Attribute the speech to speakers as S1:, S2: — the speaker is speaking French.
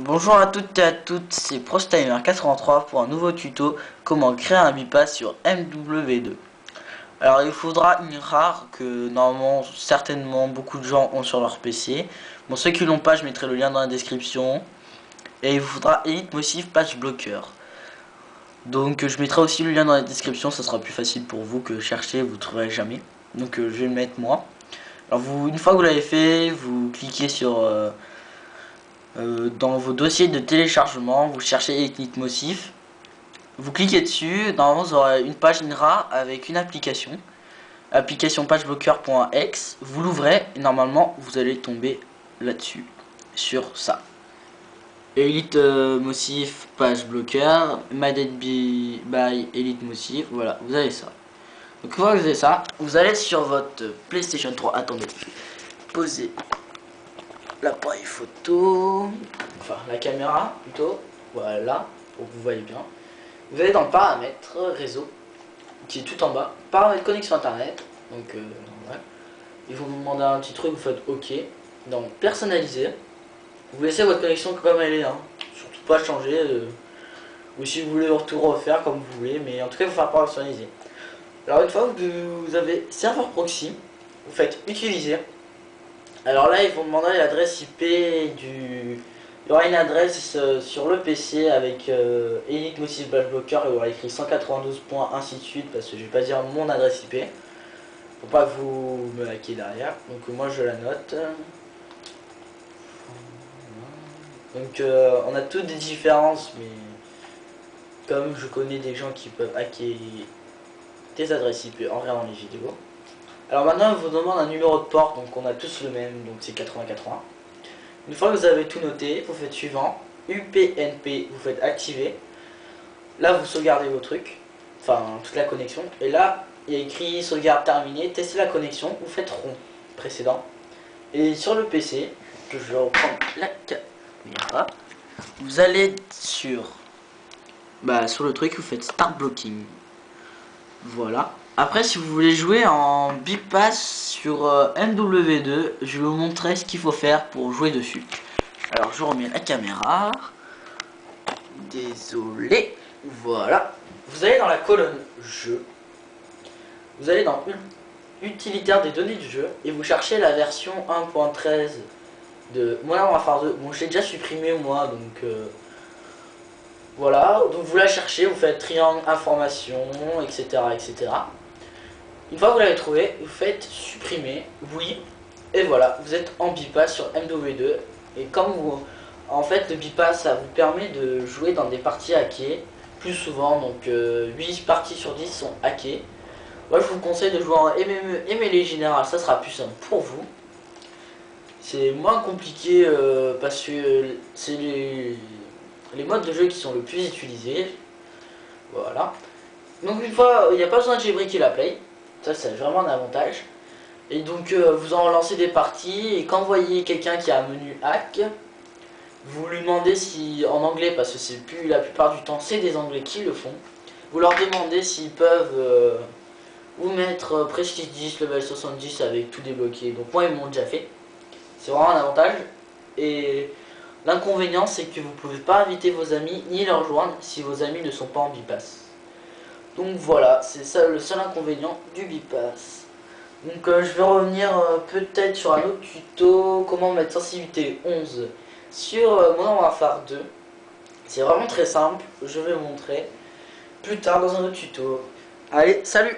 S1: Bonjour à toutes et à toutes, c'est ProStimer83 pour un nouveau tuto comment créer un bypass sur MW2. Alors il faudra une rare que normalement certainement beaucoup de gens ont sur leur PC. Bon, ceux qui l'ont pas, je mettrai le lien dans la description. Et il vous faudra Elite Massive Patch Blocker. Donc je mettrai aussi le lien dans la description, ça sera plus facile pour vous que chercher, vous ne trouverez jamais. Donc je vais le mettre moi. Alors une fois que vous l'avez fait, vous cliquez sur dans vos dossiers de téléchargement, vous cherchez Elite Massif, vous cliquez dessus, normalement vous aurez une page INRA avec une application, application patchblocker.exe, vous l'ouvrez et normalement vous allez tomber là-dessus, sur ça. Elite Massif Patch Blocker, Maded by Elite Massif, voilà, vous avez ça. Donc une fois que vous avez ça, vous allez sur votre PlayStation 3, attendez, posez l'appareil photo, enfin la caméra plutôt, voilà, pour que vous voyez bien. Vous allez dans le paramètre réseau, qui est tout en bas, paramètre connexion internet, donc ouais. Ils vont vous demander un petit truc, vous faites OK. Donc personnaliser, vous laissez votre connexion comme elle est, hein. Surtout pas changer, ou si vous voulez tout refaire comme vous voulez, mais en tout cas il faut faire personnaliser. Alors une fois que vous avez serveur proxy, vous faites utiliser. Alors là, ils vont demander l'adresse IP du... Il y aura une adresse sur le PC avec Elite Massif Patch Blocker, il y aura écrit 192. ainsi de suite, parce que je vais pas dire mon adresse IP. Pour pas que vous me hackiez derrière. Donc moi je la note. Donc on a toutes des différences, mais comme je connais des gens qui peuvent hacker des adresses IP en regardant les vidéos. Alors maintenant, il vous demande un numéro de port, donc on a tous le même, donc c'est 8080. Une fois que vous avez tout noté, vous faites suivant, UPnP, vous faites activer. Là, vous sauvegardez vos trucs, enfin toute la connexion. Et là, il y a écrit sauvegarde terminée, testez la connexion, vous faites rond précédent. Et sur le PC, je vais reprendre la caméra, vous allez sur le truc, vous faites start blocking. Voilà. Après, si vous voulez jouer en bypass sur MW2, je vais vous montrer ce qu'il faut faire pour jouer dessus. Alors, je remets la caméra. Désolé. Voilà. Vous allez dans la colonne jeu. Vous allez dans utilitaire des données du jeu et vous cherchez la version 1.13 de Modern Warfare 2. Bon, je l'ai déjà supprimé moi, donc voilà. Donc vous la cherchez, vous faites triangle information, etc., etc. Une fois que vous l'avez trouvé, vous faites supprimer, oui, et voilà, vous êtes en bypass sur MW2. Et comme vous, en fait, le bypass, ça vous permet de jouer dans des parties hackées plus souvent, donc 8 parties sur 10 sont hackées. Moi, je vous conseille de jouer en MME et mêlée générale, ça sera plus simple pour vous. C'est moins compliqué parce que c'est les modes de jeu qui sont le plus utilisés. Voilà. Donc une fois, il n'y a pas besoin de jailbreaker la play. Ça c'est vraiment un avantage. Et donc vous en lancez des parties et quand vous voyez quelqu'un qui a un menu hack, vous lui demandez si, en anglais parce que c'est plus la plupart du temps c'est des anglais qui le font, vous leur demandez s'ils peuvent vous mettre Prestige 10, level 70 avec tout débloqué. Donc moi ils m'ont déjà fait. C'est vraiment un avantage. Et l'inconvénient c'est que vous pouvez pas inviter vos amis ni leur rejoindre si vos amis ne sont pas en bypass. Donc voilà, c'est ça le seul inconvénient du bypass. Donc je vais revenir peut-être sur un autre tuto, comment mettre sensibilité 11 sur Modern Warfare 2. C'est vraiment très simple, je vais vous montrer plus tard dans un autre tuto. Allez, salut!